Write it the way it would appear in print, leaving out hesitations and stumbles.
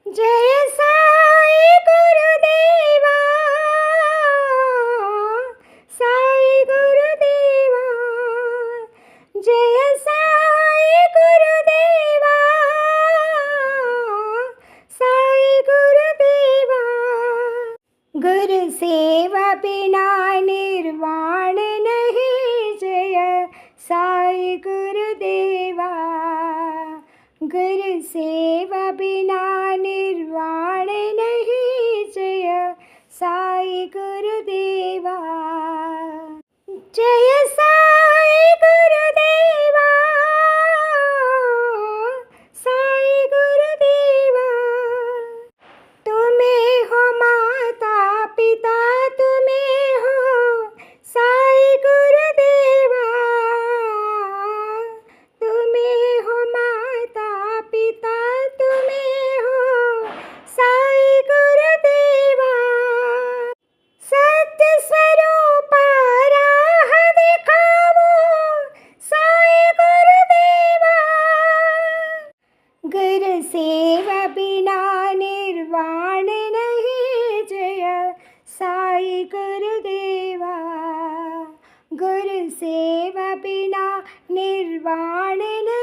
जय साई गुरुदेवा, साई गुरुदेवा, जय साई गुरुदेवा, साई गुरुदेवा। गुरु सेवा बिना निर्वाण नहीं, जय साई गुरुदेवा। गुरु सेवा बिना निर्वाण नहीं, जय साई गुरुदेवा। जय साई गुरुदेवा, साई गुरुदेवा। तुम्हें हो माता पिता, तुम्हें हो साई गुरुदेवा। तुम्हें हो माता पिता, तुम्हें हो साई गुरुदेवा। सत्य स्वरूपा राह दिखावो, साई गुरुदेवा। गुरु सेवा बिना निर्वाण नहीं, जय साई गुरुदेवा। गुरु सेवा बिना निर्वाण नहीं।